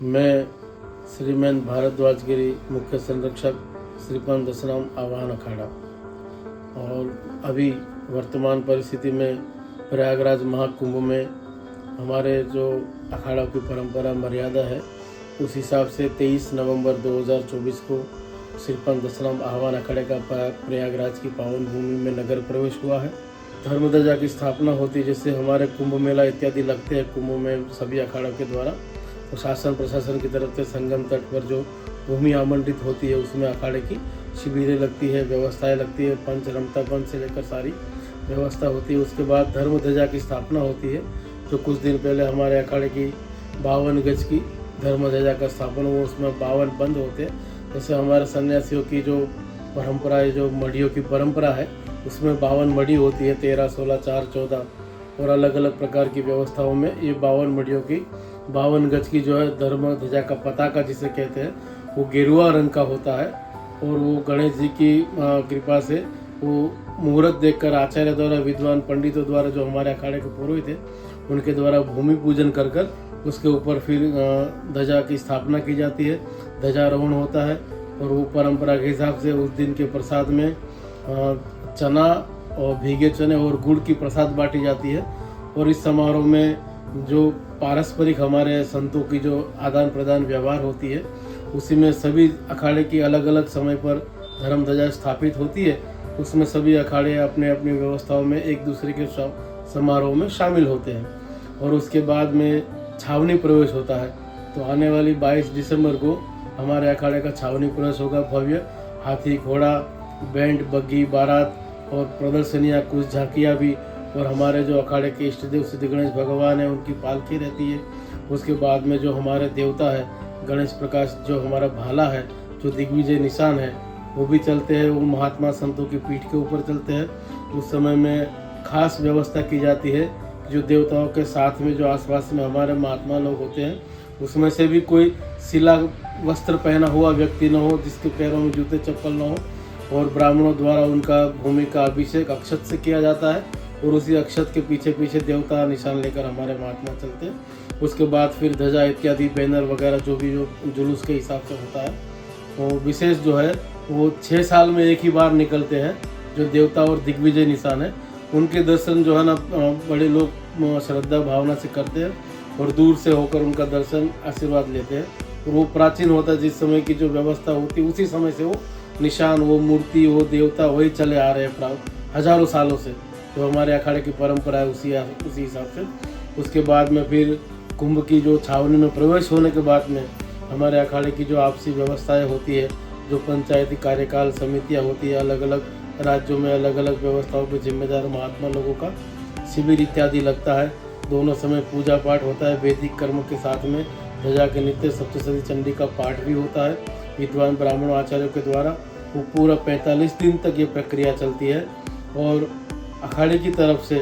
मैं श्रीमान भारद्वाज गिरी मुख्य संरक्षक श्रीपान दशनाम आवाहन अखाड़ा और अभी वर्तमान परिस्थिति में प्रयागराज महाकुंभ में हमारे जो अखाड़ा की परंपरा मर्यादा है उस हिसाब से 23 नवंबर 2024 को श्रीपान दशनाम आह्वान अखाड़े का प्रयागराज की पावन भूमि में नगर प्रवेश हुआ है। धर्म ध्वजा की स्थापना होती है, जैसे हमारे कुंभ मेला इत्यादि लगते हैं कुंभ में सभी अखाड़ों के द्वारा, तो शासन प्रशासन की तरफ से संगम तट पर जो भूमि आवंटित होती है उसमें अखाड़े की शिविरें लगती है, व्यवस्थाएं लगती है, पंच रमता पंच से लेकर सारी व्यवस्था होती है। उसके बाद धर्म ध्वजा की स्थापना होती है, जो कुछ दिन पहले हमारे अखाड़े की 52 गज की धर्म ध्वजा का स्थापना हुआ, उसमें 52 बंद होते हैं। जैसे हमारे सन्यासियों की जो परंपरा है, जो मढ़ियों की परंपरा है, उसमें 52 मढ़ी होती है, 13, 16, 4, 14 और अलग अलग प्रकार की व्यवस्थाओं में ये 52 मढ़ियों की 52 गज की जो है धर्म ध्वजा का पताका जिसे कहते हैं वो गेरुआ रंग का होता है। और वो गणेश जी की कृपा से वो मुहूर्त देखकर आचार्य द्वारा, विद्वान पंडितों द्वारा, जो हमारे अखाड़े के पुरोहित थे उनके द्वारा भूमि पूजन कर कर उसके ऊपर फिर ध्वजा की स्थापना की जाती है, ध्वजारोहण होता है। और वो परंपरा के हिसाब से उस दिन के प्रसाद में चना और भीगे चने और गुड़ की प्रसाद बांटी जाती है। और इस समारोह में जो पारस्परिक हमारे संतों की जो आदान प्रदान व्यवहार होती है उसी में सभी अखाड़े की अलग अलग समय पर धर्म ध्वजा स्थापित होती है। उसमें सभी अखाड़े अपने अपनी व्यवस्थाओं में एक दूसरे के समारोह में शामिल होते हैं। और उसके बाद में छावनी प्रवेश होता है। तो आने वाली 22 दिसंबर को हमारे अखाड़े का छावनी प्रवेश होगा। भव्य हाथी घोड़ा बैंड बग्गी बारात और प्रदर्शनियाँ, कुछ झांकियाँ भी, और हमारे जो अखाड़े के इष्टदेव सिद्ध गणेश भगवान है उनकी पालकी रहती है। उसके बाद में जो हमारे देवता है गणेश प्रकाश, जो हमारा भाला है, जो दिग्विजय निशान है, वो भी चलते हैं। वो महात्मा संतों की पीठ के ऊपर चलते हैं। उस समय में खास व्यवस्था की जाती है, जो देवताओं के साथ में जो आसपास में हमारे महात्मा लोग होते हैं उसमें से भी कोई सिला वस्त्र पहना हुआ व्यक्ति न हो, जिसके पैरों में जूते चप्पल न हो। और ब्राह्मणों द्वारा उनका भूमि का अभिषेक अक्षत से किया जाता है और उसी अक्षत के पीछे पीछे देवता निशान लेकर हमारे महात्मा चलते हैं। उसके बाद फिर ध्वजा इत्यादि बैनर वगैरह जो भी जो जुलूस के हिसाब से होता है, तो विशेष जो है वो 6 साल में एक ही बार निकलते हैं। जो देवता और दिग्विजय निशान है उनके दर्शन जो है ना बड़े लोग श्रद्धा भावना से करते हैं और दूर से होकर उनका दर्शन आशीर्वाद लेते हैं। और वो प्राचीन होता है, जिस समय की जो व्यवस्था होती है उसी समय से वो निशान, वो मूर्ति, वो देवता वही चले आ रहे हैं हजारों सालों से। जो हमारे अखाड़े की परंपरा है उसी हिसाब से। उसके बाद में फिर कुंभ की जो छावनी में प्रवेश होने के बाद में हमारे अखाड़े की जो आपसी व्यवस्थाएं होती है, जो पंचायती कार्यकाल समितियां होती है, अलग अलग राज्यों में अलग अलग व्यवस्थाओं के जिम्मेदार महात्मा लोगों का शिविर इत्यादि लगता है। दोनों समय पूजा पाठ होता है, वैदिक कर्म के साथ में ध्वजा के नित्य सप्तशती चंडी का पाठ भी होता है विद्वान ब्राह्मण आचार्यों के द्वारा। वो पूरा 45 दिन तक ये प्रक्रिया चलती है। और अखाड़े की तरफ से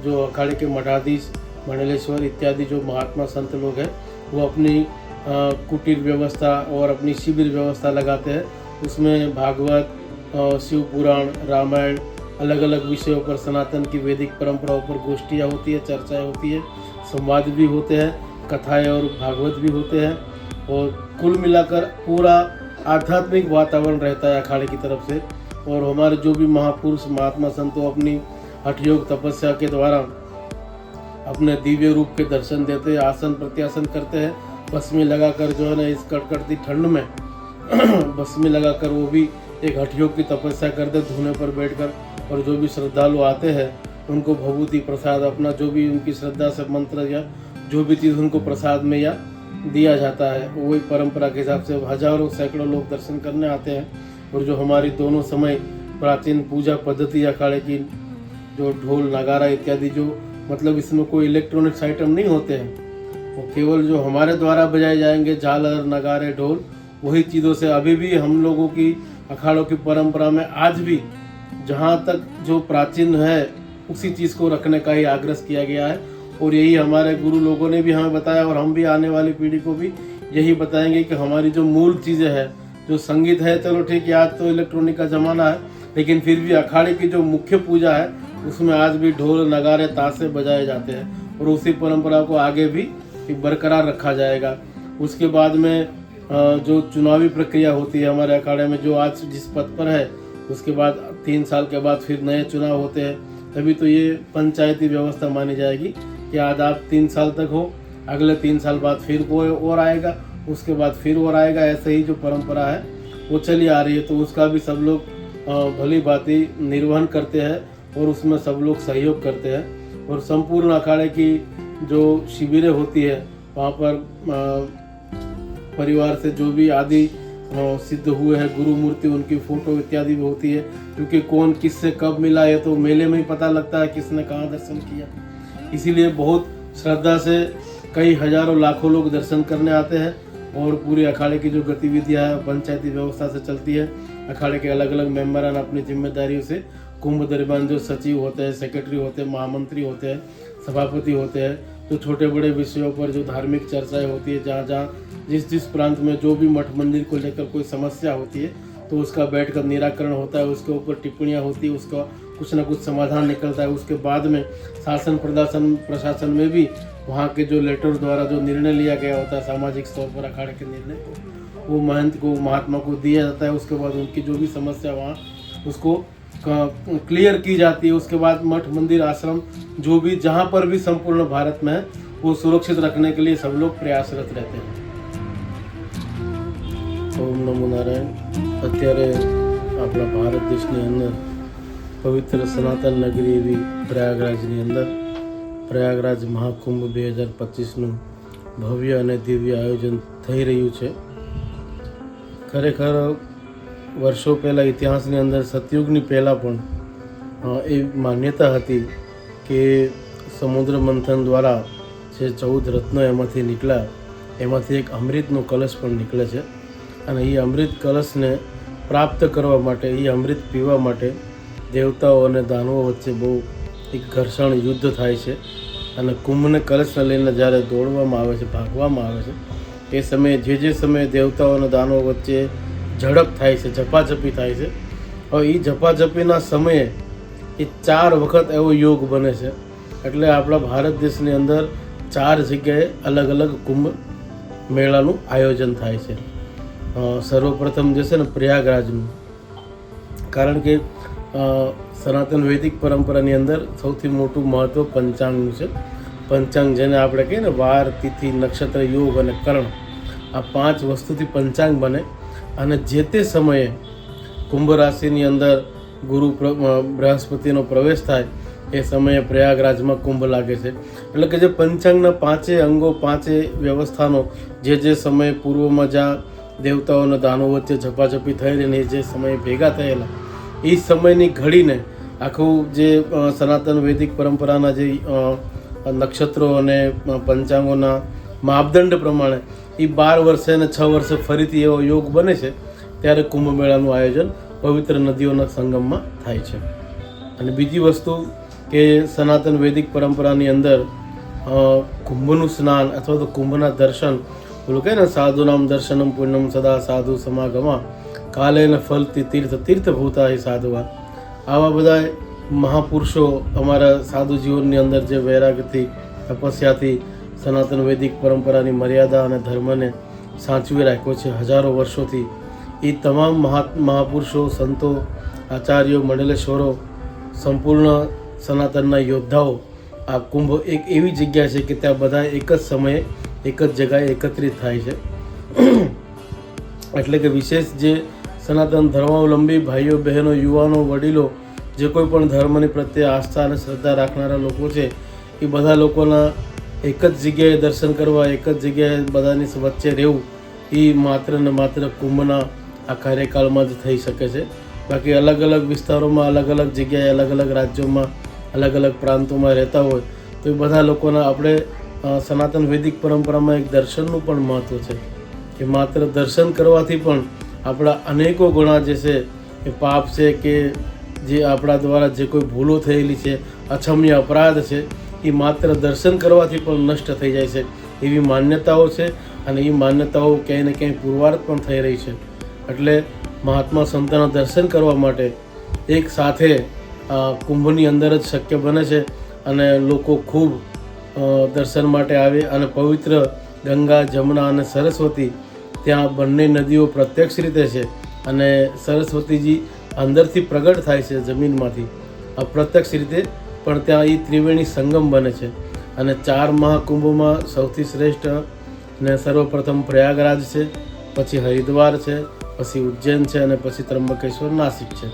जो अखाड़े के मठाधीश, मंडलेश्वर इत्यादि जो महात्मा संत लोग हैं वो अपनी कुटीर व्यवस्था और अपनी शिविर व्यवस्था लगाते हैं। उसमें भागवत, शिव पुराण, रामायण, अलग अलग विषयों पर, सनातन की वैदिक परंपराओं पर गोष्ठियाँ होती है, चर्चाएं होती है, संवाद भी होते हैं, कथाएं और भागवत भी होते हैं। और कुल मिलाकर पूरा आध्यात्मिक वातावरण रहता है अखाड़े की तरफ से। और हमारे जो भी महापुरुष महात्मा संतों अपनी हठयोग तपस्या के द्वारा अपने दिव्य रूप के दर्शन देते हैं, आसन प्रत्यासन करते हैं, भस्मी लगाकर जो है ना इस कड़कड़ती ठंड में भस्मी लगाकर वो भी एक हठयोग की तपस्या करते धुने पर बैठकर। और जो भी श्रद्धालु आते हैं उनको भभूति प्रसाद, अपना जो भी उनकी श्रद्धा से मंत्र या जो भी चीज़ उनको प्रसाद में या दिया जाता है, वही परंपरा के हिसाब से हजारों सैकड़ों लोग दर्शन करने आते हैं। और जो हमारी दोनों समय प्राचीन पूजा पद्धति अखाड़े की, जो ढोल नगारा इत्यादि, जो मतलब इसमें कोई इलेक्ट्रॉनिक्स आइटम नहीं होते हैं, वो केवल जो हमारे द्वारा बजाए जाएंगे झालर नगारे ढोल, वही चीज़ों से अभी भी हम लोगों की अखाड़ों की परंपरा में आज भी जहाँ तक जो प्राचीन है उसी चीज़ को रखने का ही आग्रह किया गया है। और यही हमारे गुरु लोगों ने भी हमें बताया और हम भी आने वाली पीढ़ी को भी यही बताएंगे कि हमारी जो मूल चीज़ें हैं, जो संगीत है, चलो ठीक है आज तो इलेक्ट्रॉनिक का ज़माना है, लेकिन फिर भी अखाड़े की जो मुख्य पूजा है उसमें आज भी ढोल नगारे ताशे बजाए जाते हैं और उसी परंपरा को आगे भी बरकरार रखा जाएगा। उसके बाद में जो चुनावी प्रक्रिया होती है हमारे अखाड़े में, जो आज जिस पद पर है उसके बाद 3 साल के बाद फिर नए चुनाव होते हैं, तभी तो ये पंचायती व्यवस्था मानी जाएगी कि आज आप 3 साल तक हो, अगले 3 साल बाद फिर कोई और आएगा, उसके बाद फिर और आएगा। ऐसे ही जो परंपरा है वो चली आ रही है, तो उसका भी सब लोग भली भांति निर्वहन करते हैं और उसमें सब लोग सहयोग करते हैं। और संपूर्ण अखाड़े की जो शिविरें होती है वहाँ पर परिवार से जो भी आदि सिद्ध हुए हैं गुरु मूर्ति, उनकी फोटो इत्यादि भी होती है, क्योंकि कौन किससे कब मिला है तो मेले में ही पता लगता है किसने कहाँ दर्शन किया। इसीलिए बहुत श्रद्धा से कई हजारों लाखों लोग दर्शन करने आते हैं। और पूरी अखाड़े की जो गतिविधियाँ है पंचायती व्यवस्था से चलती है। अखाड़े के अलग अलग मेंबरान अपनी जिम्मेदारियों से कुंभ दरमियान जो सचिव होते हैं, सेक्रेटरी होते हैं, महामंत्री होते हैं, सभापति होते हैं, तो छोटे बड़े विषयों पर जो धार्मिक चर्चाएं होती है, जहाँ जहाँ जिस प्रांत में जो भी मठ मंदिर को लेकर कोई समस्या होती है तो उसका बैठकर निराकरण होता है, उसके ऊपर टिप्पणियाँ होती है, उसका कुछ ना कुछ समाधान निकलता है। उसके बाद में शासन प्रशासन में भी वहाँ के जो लेटर द्वारा जो निर्णय लिया गया होता है सामाजिक स्तर पर अखाड़े के निर्णय को, वो महंत को महात्मा को दिया जाता है। उसके बाद उनकी जो भी समस्या वहाँ उसको क्लियर की जाती है। उसके बाद मठ मंदिर आश्रम जो भी जहाँ पर भी संपूर्ण भारत में है वो सुरक्षित रखने के लिए सब लोग प्रयासरत रहते हैं। ओम नमो नारायण। અત્યારે આપણા ભારત દેશની અંદર પવિત્ર સનાતન નગરી એવી પ્રયાગરાજની અંદર પ્રયાગરાજ મહાકુંભ 2025નું ભવ્ય અને દિવ્ય આયોજન થઈ રહ્યું છે। ખરેખર વર્ષો પહેલાં ઇતિહાસની અંદર સતયુગની પહેલાં પણ એ માન્યતા હતી કે સમુદ્ર મંથન દ્વારા જે 14 રત્નો એમાંથી નીકળ્યા એમાંથી એક અમૃતનો કલશ પણ નીકળે છે અને એ અમૃત કલશને પ્રાપ્ત કરવા માટે, એ અમૃત પીવા માટે દેવતાઓ અને દાનવો વચ્ચે બહુ એક ઘર્ષણ યુદ્ધ થાય છે અને કુંભને કલશને લઈને જ્યારે દોડવામાં આવે છે, ભાગવામાં આવે છે, એ સમયે જે સમયે દેવતાઓ અને દાનવો વચ્ચે ઝડપ થાય છે, ઝપાઝપી થાય છે। હવે એ ઝપાઝપીના સમયે એ 4 વખત એવો યોગ બને છે। એટલે આપણા ભારત દેશની અંદર 4 જગ્યાએ અલગ અલગ કુંભ મેળાનું આયોજન થાય છે। સર્વપ્રથમ જે છે ને પ્રયાગરાજનું, કારણ કે સનાતન વૈદિક પરંપરાની અંદર સૌથી મોટું મહત્ત્વ પંચાંગનું છે। પંચાંગ જેને આપણે કહીએ ને વાર, તિથિ, નક્ષત્ર, યોગ અને કરણ, આ 5 વસ્તુથી પંચાંગ બને અને જે તે સમયે કુંભ રાશિની અંદર ગુરુ બૃહસ્પતિનો પ્રવેશ થાય એ સમયે પ્રયાગરાજમાં કુંભ લાગે છે। એટલે કે જે પંચાંગના 5 અંગો, 5 વ્યવસ્થાનો જે સમયે પૂર્વમાં જ્યાં દેવતાઓ અને દાનો વચ્ચે ઝપાઝપી થઈ રહીને જે સમયે ભેગા થયેલા એ સમયની ઘડીને આખું જે સનાતન વૈદિક પરંપરાના જે નક્ષત્રો અને પંચાંગોના માપદંડ પ્રમાણે એ 12 વર્ષે અને 6 વર્ષે ફરીથી એવો યોગ બને છે। ત્યારે કુંભ મેળાનું આયોજન પવિત્ર નદીઓના સંગમમાં થાય છે। અને બીજી વસ્તુ કે સનાતન વૈદિક પરંપરાની અંદર કુંભનું સ્નાન અથવા તો કુંભના દર્શન, પેલું કહે ને સાધુનામ દર્શનમ પુણ્યમ સદા સાધુ સમાગમા કાલે ન ફલતી તીર્થભૂતા એ સાધુવા, આવા બધા મહાપુરુષો અમારા સાધુ જીવનની અંદર જે વૈરાગ્યથી, તપસ્યાથી સનાતન વૈદિક પરંપરાની મર્યાદા અને ધર્મને સાચવી રાખ્યો છે હજારો વર્ષોથી, એ તમામ મહાપુરુષો, સંતો, આચાર્યો, મંડલેશ્વરો, સંપૂર્ણ સનાતનના યોદ્ધાઓ, આ કુંભ એક એવી જગ્યા છે કે ત્યાં બધા એક જ સમયે એક જ જગ્યાએ એકત્રિત થાય છે। એટલે કે વિશેષ જે સનાતન ધર્માવલંબી ભાઈઓ, બહેનો, યુવાનો, વડીલો, જે કોઈ પણ ધર્મની પ્રત્યે આસ્થા અને શ્રદ્ધા રાખનારા લોકો છે એ બધા લોકોના એક જ જગ્યાએ દર્શન કરવા, એક જ જગ્યાએ બધાની વચ્ચે રહેવું એ માત્ર ને માત્ર કુંભના આ કાર્યકાળમાં જ થઈ શકે છે। બાકી અલગ અલગ વિસ્તારોમાં, અલગ અલગ જગ્યાએ, અલગ અલગ રાજ્યોમાં, અલગ અલગ પ્રાંતોમાં રહેતા હોય તો એ બધા લોકોના આપણે સનાતન વૈદિક પરંપરામાં એક દર્શનનું પણ મહત્ત્વ છે કે માત્ર દર્શન કરવાથી પણ આપણા અનેકો ગુણા જે છે એ પાપ છે કે જે આપણા દ્વારા જે કોઈ ભૂલો થયેલી છે, અક્ષમ્ય અપરાધ છે, એ માત્ર દર્શન કરવાથી પણ નષ્ટ થઈ જાય છે એવી માન્યતાઓ છે। અને એ માન્યતાઓ ક્યાંય ને ક્યાંય પુરવાર પણ થઈ રહી છે। એટલે મહાત્મા સંતોના દર્શન કરવા માટે એક સાથે કુંભની અંદર જ શક્ય બને છે અને લોકો ખૂબ દર્શન માટે આવે અને પવિત્ર ગંગા, જમુના અને સરસ્વતી, ત્યાં બંને નદીઓ પ્રત્યક્ષ રીતે છે અને સરસ્વતીજી અંદરથી પ્રગટ થાય છે જમીનમાંથી, અપ્રત્યક્ષ રીતે પણ ત્યાં એ ત્રિવેણી સંગમ બને છે. અને 4 મહાકુંભોમાં સૌથી શ્રેષ્ઠ ને સર્વપ્રથમ પ્રયાગરાજ છે, પછી હરિદ્વાર છે, પછી ઉજ્જૈન છે અને પછી ત્રંબકેશ્વર, નાસિક છે.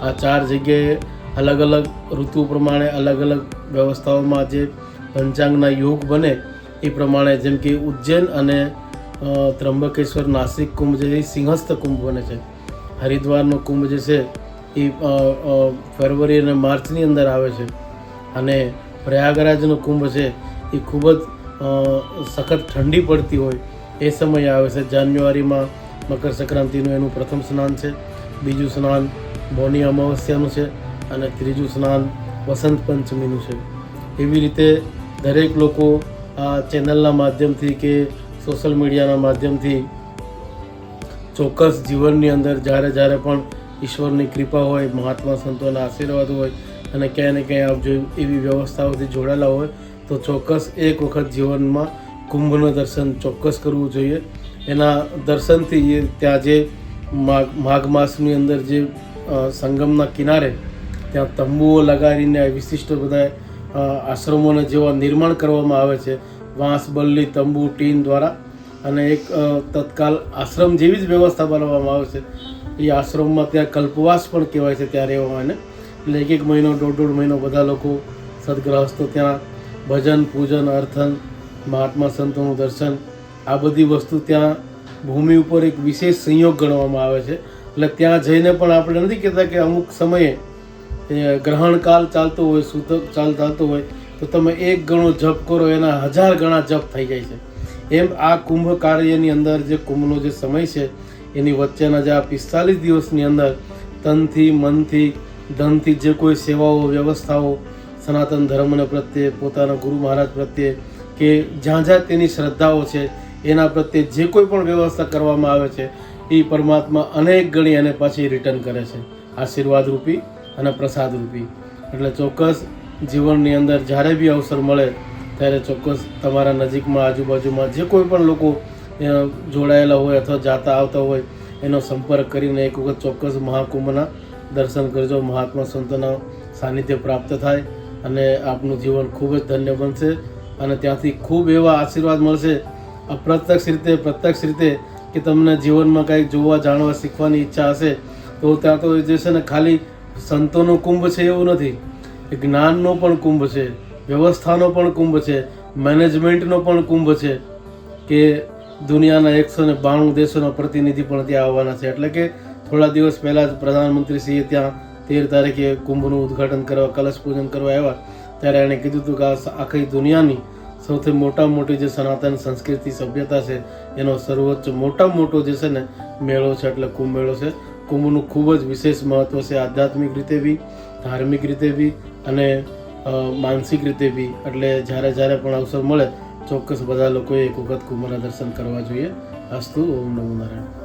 આ 4 જગ્યાએ અલગ અલગ ઋતુ પ્રમાણે અલગ અલગ વ્યવસ્થાઓમાં જે પંચાંગના યોગ બને એ પ્રમાણે, જેમ કે ઉજ્જૈન અને ત્રંબકેશ્વર, નાસિક કુંભ જે સિંહસ્થ કુંભ બને છે. હરિદ્વારનો કુંભ જે છે એ ફેબ્રુઆરી અને માર્ચની અંદર આવે છે અને પ્રયાગરાજનો કુંભ છે એ ખૂબ જ સખત ઠંડી પડતી હોય એ સમયે આવે છે. જાન્યુઆરીમાં મકર સંક્રાંતિનું એનું પ્રથમ સ્નાન છે, બીજું સ્નાન મૌની અમાવસ્યાનું છે અને ત્રીજું સ્નાન વસંત પંચમીનું છે. એવી રીતે દરેક લોકો આ ચેનલના માધ્યમથી કે સોશિયલ મીડિયાના માધ્યમથી ચોક્કસ જીવનની અંદર જ્યારે પણ ઈશ્વરની કૃપા હોય, મહાત્મા સંતોના આશીર્વાદ હોય અને ક્યાંય ને ક્યાંય આપ જો એવી વ્યવસ્થાઓથી જોડાયેલા હોય તો ચોક્કસ એક વખત જીવનમાં કુંભનું દર્શન ચોક્કસ કરવું જોઈએ. એના દર્શનથી ત્યાં જે માઘ માસની અંદર જે સંગમના કિનારે ત્યાં તંબુઓ લગાડીને વિશિષ્ટ બધા આશ્રમોને જેવા નિર્માણ કરવામાં આવે છે, વાંસ, બલ્લી, તંબુ, ટીન દ્વારા, અને એક તત્કાલ આશ્રમ જેવી જ વ્યવસ્થા બનાવવામાં આવે છે. એ આશ્રમમાં ત્યાં કલ્પવાસ પણ કહેવાય છે ત્યાં રહેવામાં. એટલે 1 મહિનો, 1.5 મહિનો બધા લોકો સદગ્રહસ્થો ત્યાં ભજન, પૂજન, અર્થન, મહાત્મા સંતોનું દર્શન, આ બધી વસ્તુ ત્યાં ભૂમિ ઉપર એક વિશેષ સંયોગ ગણવામાં આવે છે. એટલે ત્યાં જઈને પણ આપણે નથી કહેતા કે અમુક સમયે ગ્રહણકાલ ચાલતો હોય, સૂતક ચાલ ચાલતો હોય તો તમે 1 ગણો જપ કરો એના 1000 ગણા જપ થઈ જાય છે. એમ આ કુંભ કાર્યની અંદર જે કુંભનો જે સમય છે એની વચ્ચેના જે આ 45 દિવસની અંદર તનથી, મનથી, ધનથી જે કોઈ સેવાઓ, વ્યવસ્થાઓ સનાતન ધર્મને પ્રત્યે, પોતાના ગુરુ મહારાજ પ્રત્યે કે જ્યાં જ્યાં તેની શ્રદ્ધાઓ છે એના પ્રત્યે જે કોઈ પણ વ્યવસ્થા કરવામાં આવે છે એ પરમાત્મા અનેક ગણી અને પાછી રિટર્ન કરે છે, આશીર્વાદ રૂપી અને પ્રસાદ રૂપી. એટલે ચોક્કસ જીવનની અંદર જ્યારે બી અવસર મળે ત્યારે ચોક્કસ તમારા નજીકમાં, આજુબાજુમાં જે કોઈ પણ લોકો જોડાયેલા હોય અથવા જાતા આવતા હોય એનો સંપર્ક કરીને એક વખત ચોક્કસ મહાકુંભના દર્શન કરજો. મહાત્મા સંતોના સાનિધ્ય પ્રાપ્ત થાય અને આપનું જીવન ખૂબ જ ધન્ય બનશે અને ત્યાંથી ખૂબ એવા આશીર્વાદ મળશે, અપ્રત્યક્ષ રીતે, પ્રત્યક્ષ રીતે, કે તમને જીવનમાં કંઈક જોવા, જાણવા, શીખવાની ઈચ્છા હશે તો ત્યાં તો જે છે ને ખાલી સંતોનો કુંભ છે એવું નથી, જ્ઞાનનો પણ કુંભ છે, વ્યવસ્થાનો પણ કુંભ છે, મેનેજમેન્ટનો પણ કુંભ છે, કે દુનિયાના 192 દેશોના પ્રતિનિધિ પણ ત્યાં આવવાના છે. એટલે કે થોડા દિવસ પહેલાં જ પ્રધાનમંત્રીશ્રીએ ત્યાં 13 તારીખે કુંભનું ઉદ્ઘાટન કરવા, કલશ પૂજન કરવા આવ્યા ત્યારે એણે કીધું હતું કે આ આખી દુનિયાની સૌથી મોટી જે સનાતન સંસ્કૃતિ, સભ્યતા છે એનો સર્વોચ્ચ મોટામાં મોટો જે છે ને મેળો છે, એટલે કુંભ મેળો છે. કુંભનું ખૂબ જ વિશેષ મહત્ત્વ છે, આધ્યાત્મિક રીતે બી, ધાર્મિક રીતે બી અને માનસિક રીતે બી. એટલે જ્યારે પણ અવસર મળે ચોક્કસ બધા લોકોએ એક વખત કુંભના દર્શન કરવા જોઈએ. અસ્તુ. ઓમ નમો નારાયણ.